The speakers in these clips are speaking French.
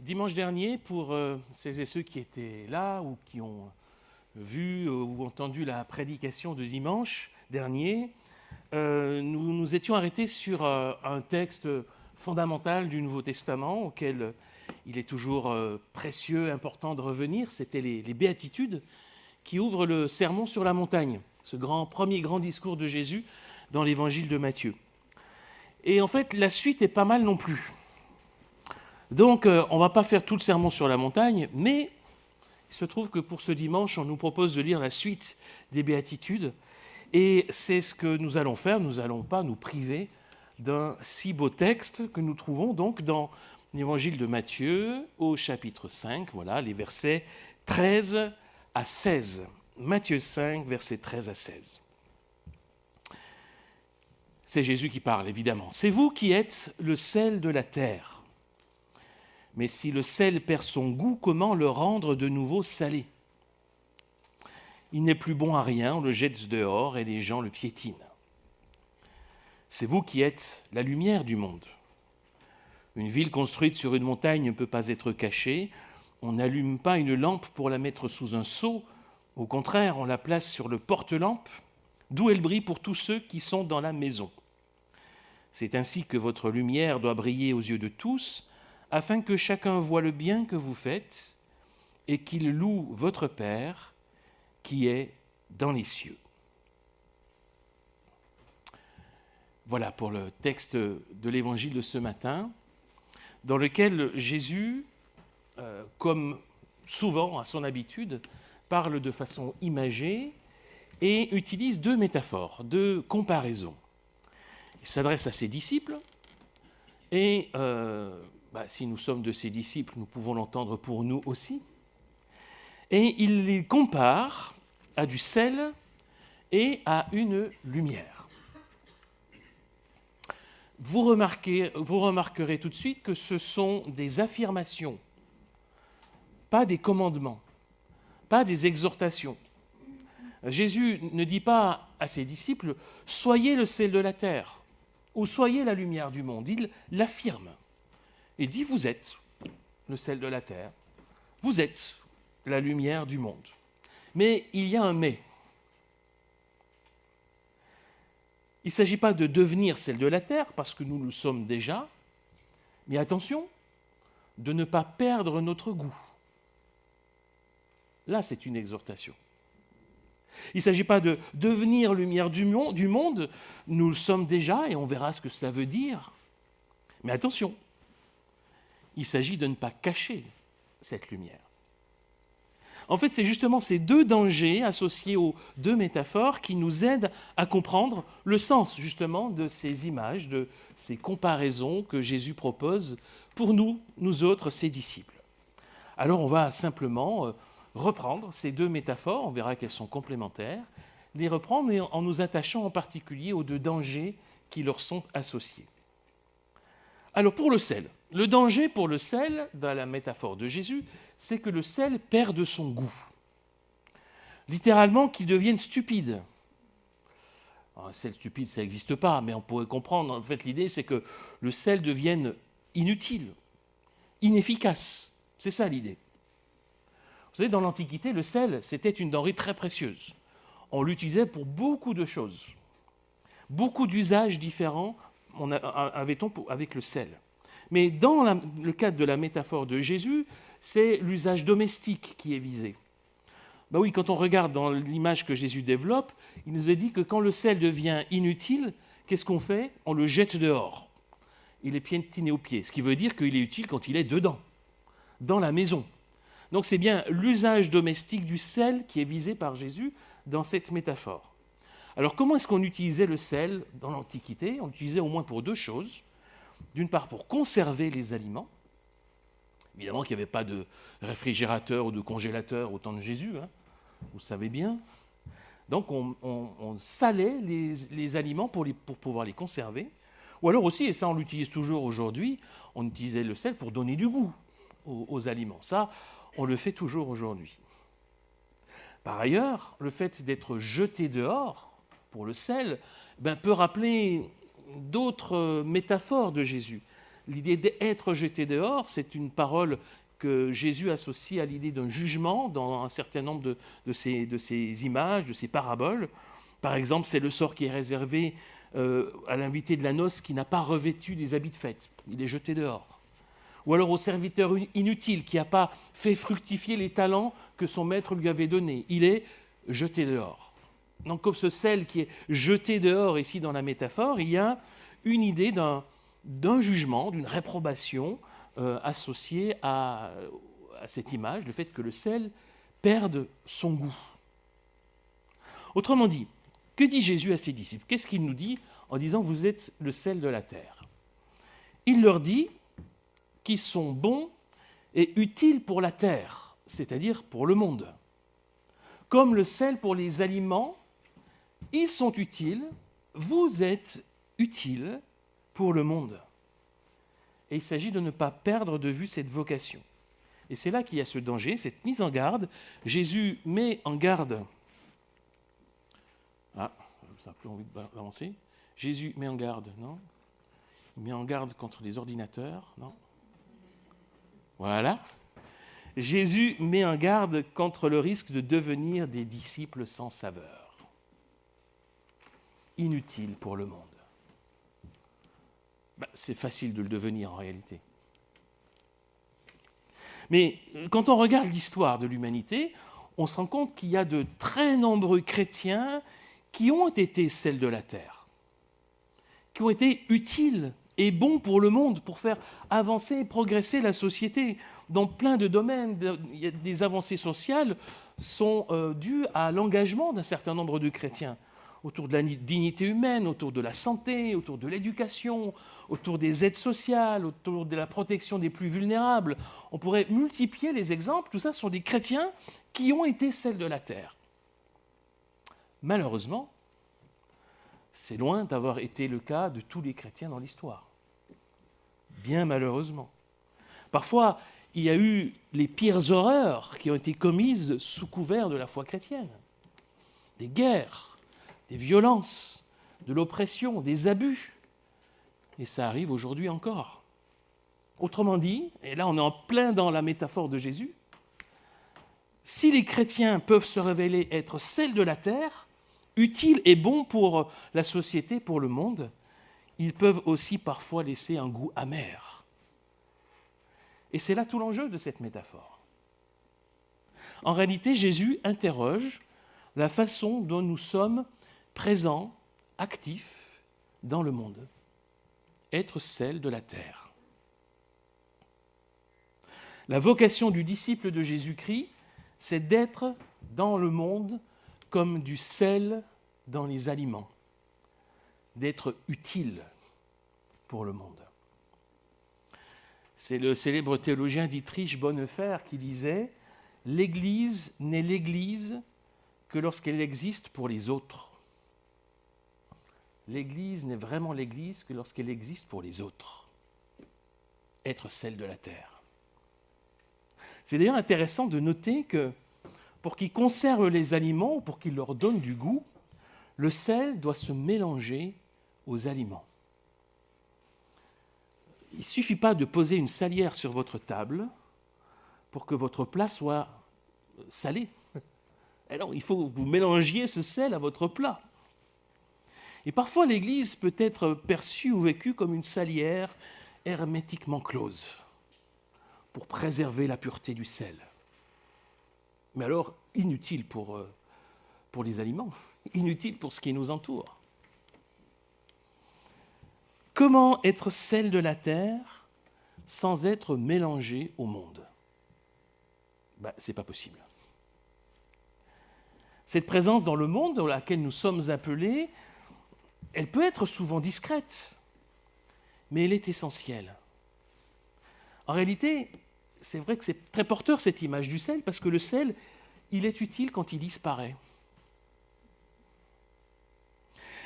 Dimanche dernier, pour celles et ceux qui étaient là ou qui ont vu ou entendu la prédication de dimanche dernier, nous nous étions arrêtés sur un texte fondamental du Nouveau Testament auquel il est toujours précieux, important de revenir. C'était les Béatitudes qui ouvrent le Sermon sur la montagne, ce premier grand discours de Jésus dans l'évangile de Matthieu. Et en fait, la suite est pas mal non plus. Donc, on ne va pas faire tout le sermon sur la montagne, mais il se trouve que pour ce dimanche, on nous propose de lire la suite des Béatitudes. Et c'est ce que nous allons faire. Nous n'allons pas nous priver d'un si beau texte que nous trouvons donc dans l'évangile de Matthieu au chapitre 5, voilà, les versets 13 à 16. Matthieu 5, versets 13 à 16. C'est Jésus qui parle, évidemment. « C'est vous qui êtes le sel de la terre. Mais si le sel perd son goût, comment le rendre de nouveau salé ? Il n'est plus bon à rien, on le jette dehors et les gens le piétinent. C'est vous qui êtes la lumière du monde. Une ville construite sur une montagne ne peut pas être cachée. On n'allume pas une lampe pour la mettre sous un seau. Au contraire, on la place sur le porte-lampe, d'où elle brille pour tous ceux qui sont dans la maison. C'est ainsi que votre lumière doit briller aux yeux de tous, afin que chacun voie le bien que vous faites et qu'il loue votre Père qui est dans les cieux. » Voilà pour le texte de l'Évangile de ce matin, dans lequel Jésus, comme souvent à son habitude, parle de façon imagée et utilise deux métaphores, deux comparaisons. Il s'adresse à ses disciples et si nous sommes de ses disciples, nous pouvons l'entendre pour nous aussi. Et il les compare à du sel et à une lumière. Vous remarquerez tout de suite que ce sont des affirmations, pas des commandements, pas des exhortations. Jésus ne dit pas à ses disciples « Soyez le sel de la terre » ou « Soyez la lumière du monde ». Il l'affirme. Il dit, vous êtes le sel de la terre, vous êtes la lumière du monde. Mais il y a un mais. Il ne s'agit pas de devenir sel de la terre, parce que nous le sommes déjà, mais attention, de ne pas perdre notre goût. Là, c'est une exhortation. Il ne s'agit pas de devenir lumière du monde, nous le sommes déjà, et on verra ce que cela veut dire. Mais attention, il s'agit de ne pas cacher cette lumière. En fait, c'est justement ces deux dangers associés aux deux métaphores qui nous aident à comprendre le sens justement de ces images, de ces comparaisons que Jésus propose pour nous autres, ses disciples. Alors on va simplement reprendre ces deux métaphores, on verra qu'elles sont complémentaires, les reprendre en nous attachant en particulier aux deux dangers qui leur sont associés. Alors pour le sel, le danger pour le sel, dans la métaphore de Jésus, c'est que le sel perde son goût. Littéralement, qu'il devienne stupide. Alors, un sel stupide, ça n'existe pas, mais on pourrait comprendre. En fait, l'idée, c'est que le sel devienne inutile, inefficace. C'est ça l'idée. Vous savez, dans l'Antiquité, le sel, c'était une denrée très précieuse. On l'utilisait pour beaucoup de choses. Beaucoup d'usages différents avait-on avec le sel. Mais dans le cadre de la métaphore de Jésus, c'est l'usage domestique qui est visé. Ben oui, quand on regarde dans l'image que Jésus développe, il nous a dit que quand le sel devient inutile, qu'est-ce qu'on fait ? On le jette dehors. Il est piétiné aux pieds, ce qui veut dire qu'il est utile quand il est dedans, dans la maison. Donc c'est bien l'usage domestique du sel qui est visé par Jésus dans cette métaphore. Alors comment est-ce qu'on utilisait le sel dans l'Antiquité ? On l'utilisait au moins pour deux choses. D'une part, pour conserver les aliments. Évidemment qu'il n'y avait pas de réfrigérateur ou de congélateur au temps de Jésus, hein, vous savez bien. Donc on salait les aliments pour pouvoir les conserver. Ou alors aussi, et ça on l'utilise toujours aujourd'hui, on utilisait le sel pour donner du goût aux aliments. Ça, on le fait toujours aujourd'hui. Par ailleurs, le fait d'être jeté dehors pour le sel peut rappeler d'autres métaphores de Jésus. L'idée d'être jeté dehors, c'est une parole que Jésus associe à l'idée d'un jugement dans un certain nombre de ces images, de ces paraboles. Par exemple, c'est le sort qui est réservé à l'invité de la noce qui n'a pas revêtu des habits de fête. Il est jeté dehors. Ou alors au serviteur inutile qui n'a pas fait fructifier les talents que son maître lui avait donnés. Il est jeté dehors. Donc comme ce sel qui est jeté dehors ici dans la métaphore, il y a une idée d'un jugement, d'une réprobation associée à cette image, le fait que le sel perde son goût. Autrement dit, que dit Jésus à ses disciples? Qu'est-ce qu'il nous dit en disant « vous êtes le sel de la terre » Il leur dit qu'ils sont bons et utiles pour la terre, c'est-à-dire pour le monde. Comme le sel pour les aliments, ils sont utiles, vous êtes utiles pour le monde. Et il s'agit de ne pas perdre de vue cette vocation. Et c'est là qu'il y a ce danger, cette mise en garde. Jésus met en garde... Ah, ça n'a plus envie d'avancer. Jésus met en garde, non? Il met en garde contre les ordinateurs, non? Voilà. Jésus met en garde contre le risque de devenir des disciples sans saveur, inutiles pour le monde. C'est facile de le devenir en réalité. Mais quand on regarde l'histoire de l'humanité, on se rend compte qu'il y a de très nombreux chrétiens qui ont été celles de la terre, qui ont été utiles et bons pour le monde, pour faire avancer et progresser la société. Dans plein de domaines, des avancées sociales sont dues à l'engagement d'un certain nombre de chrétiens, autour de la dignité humaine, autour de la santé, autour de l'éducation, autour des aides sociales, autour de la protection des plus vulnérables. On pourrait multiplier les exemples. Tout ça sont des chrétiens qui ont été celles de la terre. Malheureusement, c'est loin d'avoir été le cas de tous les chrétiens dans l'histoire. Bien malheureusement. Parfois, il y a eu les pires horreurs qui ont été commises sous couvert de la foi chrétienne. Des guerres, des violences, de l'oppression, des abus. Et ça arrive aujourd'hui encore. Autrement dit, et là on est en plein dans la métaphore de Jésus, si les chrétiens peuvent se révéler être celles de la terre, utiles et bons pour la société, pour le monde, ils peuvent aussi parfois laisser un goût amer. Et c'est là tout l'enjeu de cette métaphore. En réalité, Jésus interroge la façon dont nous sommes présents, actifs dans le monde. Être celle de la terre. La vocation du disciple de Jésus-Christ, c'est d'être dans le monde comme du sel dans les aliments, d'être utile pour le monde. C'est le célèbre théologien Dietrich Bonhoeffer qui disait « L'Église n'est l'Église que lorsqu'elle existe pour les autres. L'Église n'est vraiment l'Église que lorsqu'elle existe pour les autres. Être celle de la terre. » C'est d'ailleurs intéressant de noter que pour qu'ils conservent les aliments ou pour qu'ils leur donnent du goût, le sel doit se mélanger aux aliments. Il ne suffit pas de poser une salière sur votre table pour que votre plat soit salé. Alors, il faut que vous mélangiez ce sel à votre plat. Et parfois, l'Église peut être perçue ou vécue comme une salière hermétiquement close pour préserver la pureté du sel. Mais alors, inutile pour les aliments, inutile pour ce qui nous entoure. Comment être sel de la terre sans être mélangé au monde? Ce n'est pas possible. Cette présence dans le monde dans laquelle nous sommes appelés, elle peut être souvent discrète, mais elle est essentielle. En réalité, c'est vrai que c'est très porteur cette image du sel, parce que le sel, il est utile quand il disparaît.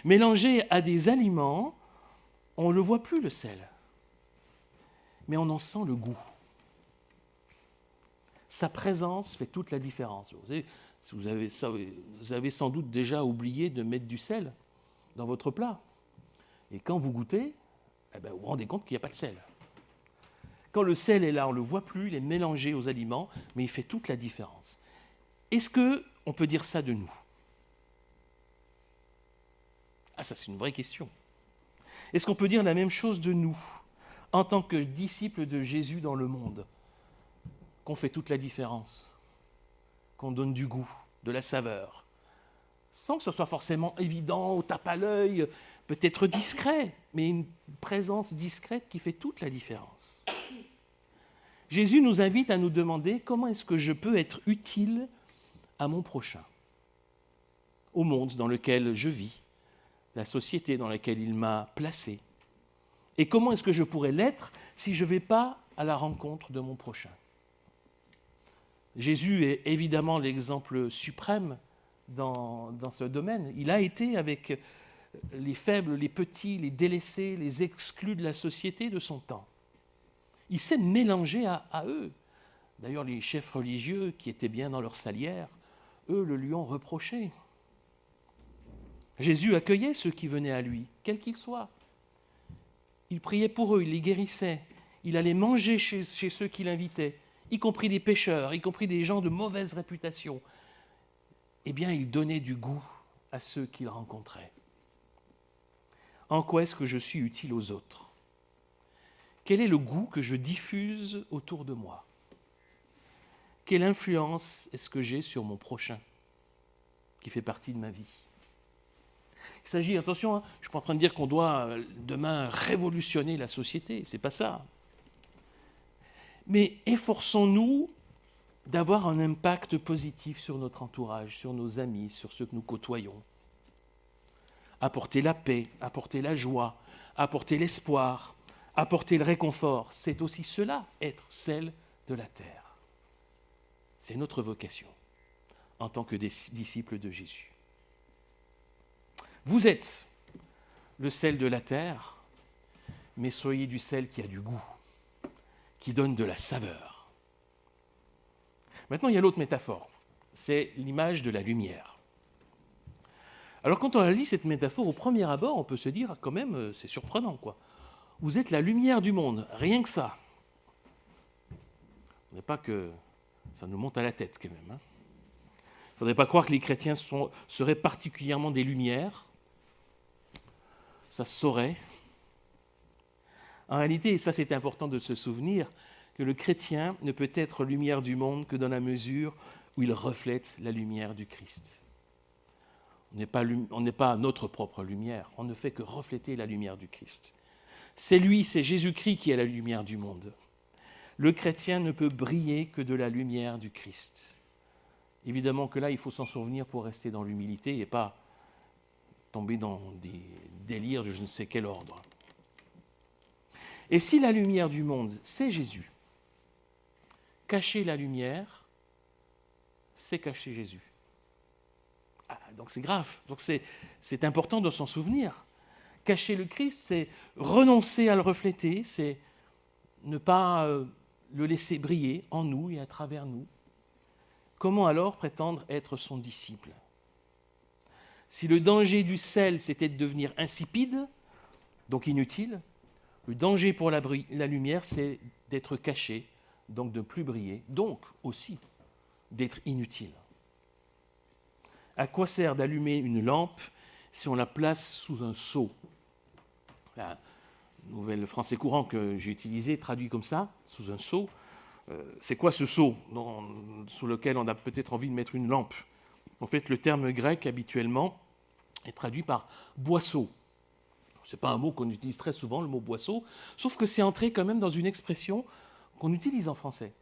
Mélangé à des aliments, on ne le voit plus, le sel, mais on en sent le goût. Sa présence fait toute la différence. Vous avez sans doute déjà oublié de mettre du sel dans votre plat. Et quand vous goûtez, vous vous rendez compte qu'il n'y a pas de sel. Quand le sel est là, on ne le voit plus, il est mélangé aux aliments, mais il fait toute la différence. Est-ce qu'on peut dire ça de nous? Ah, ça c'est une vraie question. Est-ce qu'on peut dire la même chose de nous, en tant que disciples de Jésus dans le monde, qu'on fait toute la différence, qu'on donne du goût, de la saveur, sans que ce soit forcément évident, au tape à l'œil, peut-être discret, mais une présence discrète qui fait toute la différence. Jésus nous invite à nous demander comment est-ce que je peux être utile à mon prochain, au monde dans lequel je vis, la société dans laquelle il m'a placé, et comment est-ce que je pourrais l'être si je ne vais pas à la rencontre de mon prochain. Jésus est évidemment l'exemple suprême dans ce domaine. Il a été avec les faibles, les petits, les délaissés, les exclus de la société de son temps. Il s'est mélangé à eux. D'ailleurs, les chefs religieux qui étaient bien dans leur salière, eux le lui ont reproché. Jésus accueillait ceux qui venaient à lui, quels qu'ils soient. Il priait pour eux, il les guérissait. Il allait manger chez ceux qui l'invitaient, y compris des pécheurs, y compris des gens de mauvaise réputation. Eh bien, il donnait du goût à ceux qu'il rencontrait. En quoi est-ce que je suis utile aux autres? Quel est le goût que je diffuse autour de moi? Quelle influence est-ce que j'ai sur mon prochain, qui fait partie de ma vie? Il s'agit, attention, je ne suis pas en train de dire qu'on doit demain révolutionner la société, ce n'est pas ça. Mais efforçons-nous d'avoir un impact positif sur notre entourage, sur nos amis, sur ceux que nous côtoyons. Apporter la paix, apporter la joie, apporter l'espoir, apporter le réconfort, c'est aussi cela, être sel de la terre. C'est notre vocation en tant que disciples de Jésus. Vous êtes le sel de la terre, mais soyez du sel qui a du goût, qui donne de la saveur. Maintenant, il y a l'autre métaphore, c'est l'image de la lumière. Alors quand on lit cette métaphore, au premier abord, on peut se dire, quand même, c'est surprenant, quoi. Vous êtes la lumière du monde, rien que ça. Il ne faudrait pas que ça nous monte à la tête, quand même. Il ne faudrait pas croire que les chrétiens seraient particulièrement des lumières. Ça se saurait. En réalité, et ça c'est important de se souvenir, que le chrétien ne peut être lumière du monde que dans la mesure où il reflète la lumière du Christ. On n'est pas notre propre lumière, on ne fait que refléter la lumière du Christ. C'est lui, c'est Jésus-Christ qui est la lumière du monde. Le chrétien ne peut briller que de la lumière du Christ. Évidemment que là, il faut s'en souvenir pour rester dans l'humilité et pas tomber dans des délires de je ne sais quel ordre. Et si la lumière du monde, c'est Jésus, cacher la lumière, c'est cacher Jésus. Ah, donc c'est grave, donc c'est important de s'en souvenir. Cacher le Christ, c'est renoncer à le refléter, c'est ne pas le laisser briller en nous et à travers nous. Comment alors prétendre être son disciple? Si le danger du sel, c'était de devenir insipide, donc inutile, le danger pour la lumière, c'est d'être caché, donc de ne plus briller, donc aussi d'être inutile. À quoi sert d'allumer une lampe si on la place sous un seau? La nouvelle français courant que j'ai utilisé traduit comme ça, sous un seau. C'est quoi ce seau sous lequel on a peut-être envie de mettre une lampe? En fait, le terme grec habituellement est traduit par boisseau. Ce n'est pas un mot qu'on utilise très souvent, le mot boisseau, sauf que c'est entré quand même dans une expression qu'on utilise en français.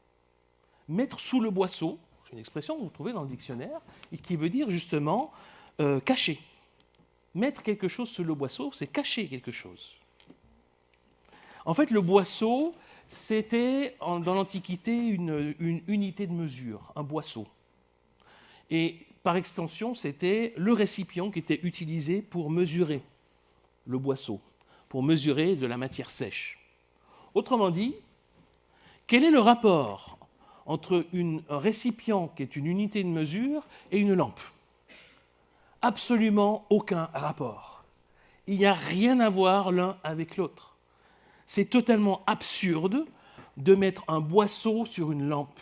Mettre sous le boisseau, c'est une expression que vous trouvez dans le dictionnaire, et qui veut dire justement cacher. Mettre quelque chose sous le boisseau, c'est cacher quelque chose. En fait, le boisseau, c'était dans l'Antiquité une unité de mesure, un boisseau. Et par extension, c'était le récipient qui était utilisé pour mesurer le boisseau, pour mesurer de la matière sèche. Autrement dit, quel est le rapport entre un récipient qui est une unité de mesure et une lampe? Absolument aucun rapport. Il n'y a rien à voir l'un avec l'autre. C'est totalement absurde de mettre un boisseau sur une lampe.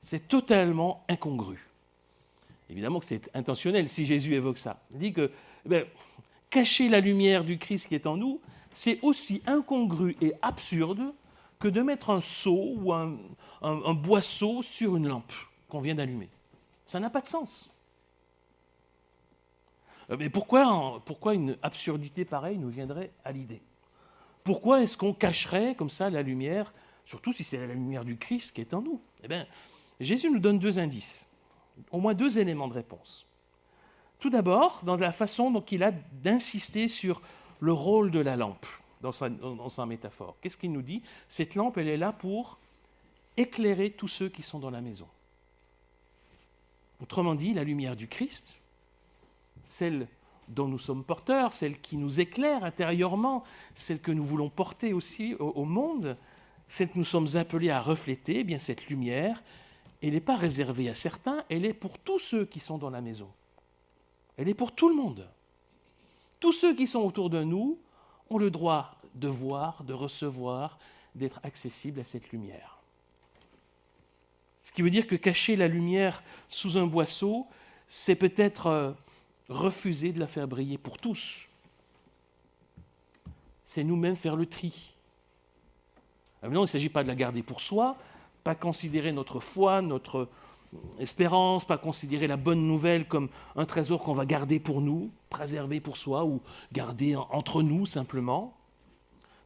C'est totalement incongru. Évidemment que c'est intentionnel si Jésus évoque ça. Il dit que cacher la lumière du Christ qui est en nous, c'est aussi incongru et absurde que de mettre un seau ou un boisseau sur une lampe qu'on vient d'allumer. Ça n'a pas de sens. Mais pourquoi une absurdité pareille nous viendrait à l'idée? Pourquoi est-ce qu'on cacherait comme ça la lumière, surtout si c'est la lumière du Christ qui est en nous? Eh bien, Jésus nous donne 2 indices, au moins 2 éléments de réponse. Tout d'abord, dans la façon dont il a d'insister sur le rôle de la lampe dans sa métaphore. Qu'est-ce qu'il nous dit? Cette lampe, elle est là pour éclairer tous ceux qui sont dans la maison. Autrement dit, la lumière du Christ, celle dont nous sommes porteurs, celle qui nous éclaire intérieurement, celle que nous voulons porter aussi au monde, celle que nous sommes appelés à refléter, eh bien cette lumière, elle n'est pas réservée à certains, elle est pour tous ceux qui sont dans la maison. Elle est pour tout le monde. Tous ceux qui sont autour de nous ont le droit de voir, de recevoir, d'être accessibles à cette lumière. Ce qui veut dire que cacher la lumière sous un boisseau, c'est peut-être refuser de la faire briller pour tous. C'est nous-mêmes faire le tri. Non, il ne s'agit pas de la garder pour soi, pas considérer notre foi, notre espérance, pas considérer la bonne nouvelle comme un trésor qu'on va garder pour nous, préserver pour soi ou garder entre nous simplement.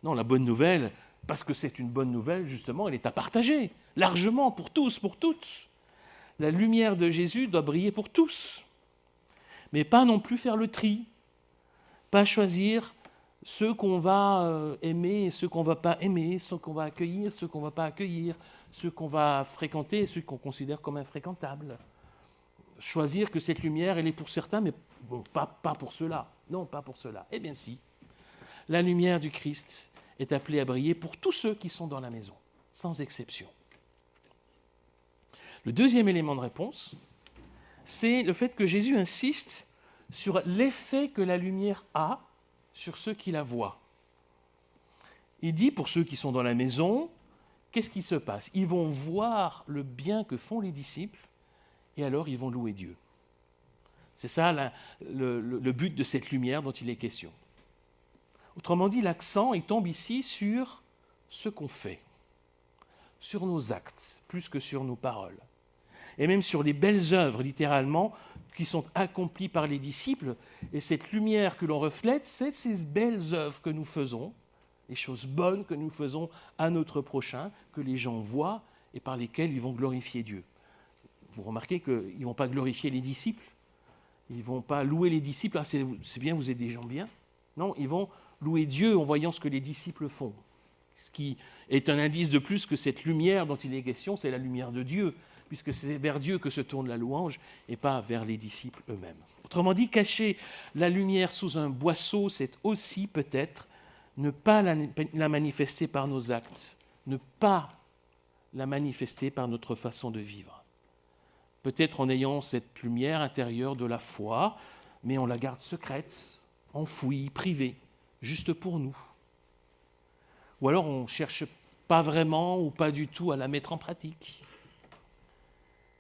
Non, la bonne nouvelle, parce que c'est une bonne nouvelle, justement, elle est à partager, largement, pour tous, pour toutes. La lumière de Jésus doit briller pour tous. Mais pas non plus faire le tri, pas choisir ceux qu'on va aimer et ceux qu'on ne va pas aimer, ceux qu'on va accueillir, ceux qu'on ne va pas accueillir, ceux qu'on va fréquenter et ceux qu'on considère comme infréquentables. Choisir que cette lumière, elle est pour certains, mais bon, pas pour ceux-là. Non, pas pour ceux-là. Eh bien si, la lumière du Christ est appelée à briller pour tous ceux qui sont dans la maison, sans exception. Le deuxième élément de réponse, c'est le fait que Jésus insiste sur l'effet que la lumière a sur ceux qui la voient. Il dit, pour ceux qui sont dans la maison, qu'est-ce qui se passe? Ils vont voir le bien que font les disciples et alors ils vont louer Dieu. C'est ça le but de cette lumière dont il est question. Autrement dit, l'accent, il tombe ici sur ce qu'on fait, sur nos actes, plus que sur nos paroles. Et même sur les belles œuvres, littéralement, qui sont accomplies par les disciples. Et cette lumière que l'on reflète, c'est ces belles œuvres que nous faisons, les choses bonnes que nous faisons à notre prochain, que les gens voient et par lesquelles ils vont glorifier Dieu. Vous remarquez qu'ils ne vont pas glorifier les disciples, ils ne vont pas louer les disciples, ah, c'est bien, vous êtes des gens bien. Non, ils vont louer Dieu en voyant ce que les disciples font. Ce qui est un indice de plus que cette lumière dont il est question, c'est la lumière de Dieu, puisque c'est vers Dieu que se tourne la louange et pas vers les disciples eux-mêmes. Autrement dit, cacher la lumière sous un boisseau, c'est aussi peut-être ne pas la manifester par nos actes, ne pas la manifester par notre façon de vivre. Peut-être en ayant cette lumière intérieure de la foi, mais on la garde secrète, enfouie, privée, juste pour nous. Ou alors on ne cherche pas vraiment ou pas du tout à la mettre en pratique.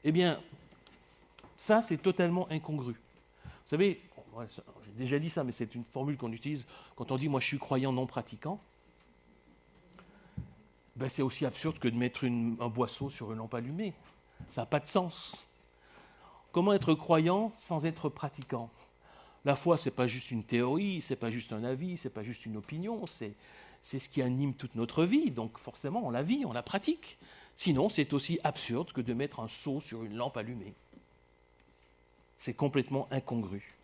Eh bien, ça, c'est totalement incongru. Vous savez, j'ai déjà dit ça, mais c'est une formule qu'on utilise quand on dit « moi, je suis croyant non pratiquant ». Ben, c'est aussi absurde que de mettre un boisseau sur une lampe allumée. Ça n'a pas de sens. Comment être croyant sans être pratiquant? La foi, ce n'est pas juste une théorie, ce n'est pas juste un avis, ce n'est pas juste une opinion, c'est ce qui anime toute notre vie. Donc forcément, on la vit, on la pratique. Sinon, c'est aussi absurde que de mettre un seau sur une lampe allumée. C'est complètement incongru.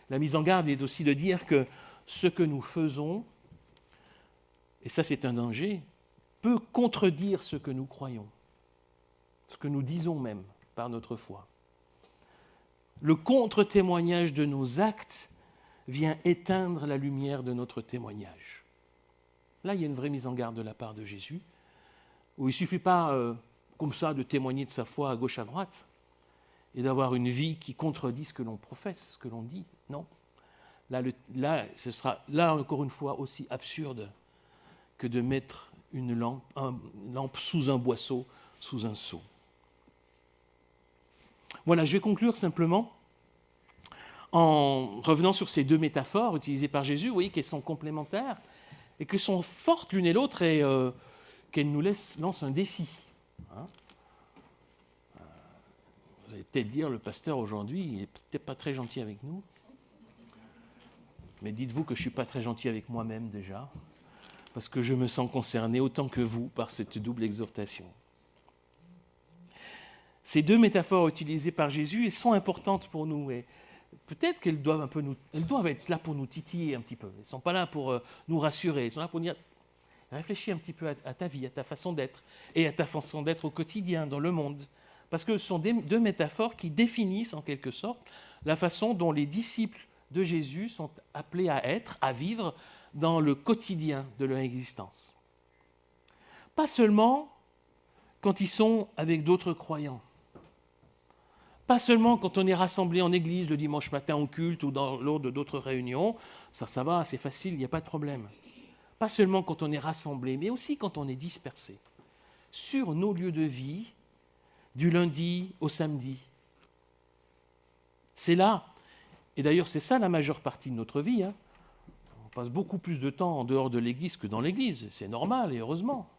La mise en garde est aussi de dire que ce que nous faisons, et ça c'est un danger, peut contredire ce que nous croyons, ce que nous disons même par notre foi. Le contre-témoignage de nos actes vient éteindre la lumière de notre témoignage. Là, il y a une vraie mise en garde de la part de Jésus, où il ne suffit pas, comme ça, de témoigner de sa foi à gauche, à droite, et d'avoir une vie qui contredit ce que l'on professe, ce que l'on dit. Non. Là, ce sera, encore une fois, aussi absurde que de mettre une lampe sous un boisseau, sous un seau. Voilà, je vais conclure simplement en revenant sur ces deux métaphores utilisées par Jésus. Vous voyez qu'elles sont complémentaires et qu'elles sont fortes l'une et l'autre et qu'elles nous lancent un défi. Hein. Vous allez peut-être dire, le pasteur aujourd'hui, il n'est peut-être pas très gentil avec nous. Mais dites-vous que je ne suis pas très gentil avec moi-même déjà, parce que je me sens concerné autant que vous par cette double exhortation. Ces deux métaphores utilisées par Jésus, elles sont importantes pour nous. Et peut-être qu'elles doivent elles doivent être là pour nous titiller un petit peu. Elles ne sont pas là pour nous rassurer. Elles sont là pour nous dire, réfléchis un petit peu à ta vie, à ta façon d'être, et à ta façon d'être au quotidien, dans le monde. Parce que ce sont deux métaphores qui définissent en quelque sorte la façon dont les disciples de Jésus sont appelés à être, à vivre dans le quotidien de leur existence. Pas seulement quand ils sont avec d'autres croyants. Pas seulement quand on est rassemblé en église le dimanche matin au culte ou lors d'autres réunions, ça va, c'est facile, il n'y a pas de problème. Pas seulement quand on est rassemblé, mais aussi quand on est dispersé sur nos lieux de vie, du lundi au samedi. C'est là, et d'ailleurs c'est ça la majeure partie de notre vie. Hein. On passe beaucoup plus de temps en dehors de l'église que dans l'église, c'est normal et heureusement.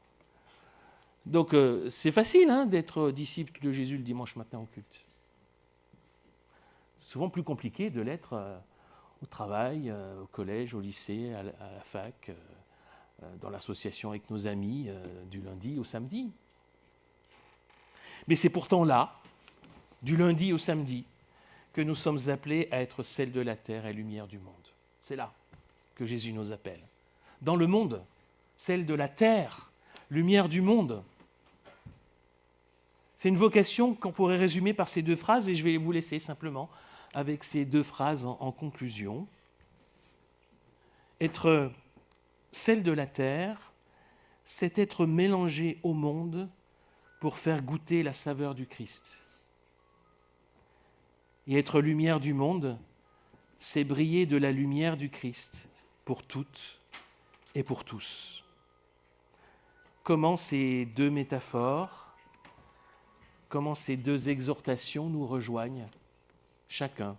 Donc c'est facile d'être disciple de Jésus le dimanche matin au culte. C'est souvent plus compliqué de l'être au travail, au collège, au lycée, à la fac, dans l'association avec nos amis, du lundi au samedi. Mais c'est pourtant là, du lundi au samedi, que nous sommes appelés à être sel de la terre et lumière du monde. C'est là que Jésus nous appelle. Dans le monde, sel de la terre, lumière du monde. C'est une vocation qu'on pourrait résumer par ces deux phrases et je vais vous laisser simplement avec ces deux phrases en conclusion. Être sel de la terre, c'est être mélangé au monde pour faire goûter la saveur du Christ. Et être lumière du monde, c'est briller de la lumière du Christ pour toutes et pour tous. Comment ces deux métaphores, comment ces deux exhortations nous rejoignent, chacun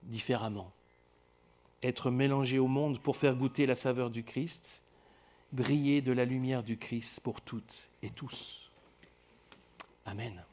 différemment. Être mélangé au monde pour faire goûter la saveur du Christ, briller de la lumière du Christ pour toutes et tous. Amen.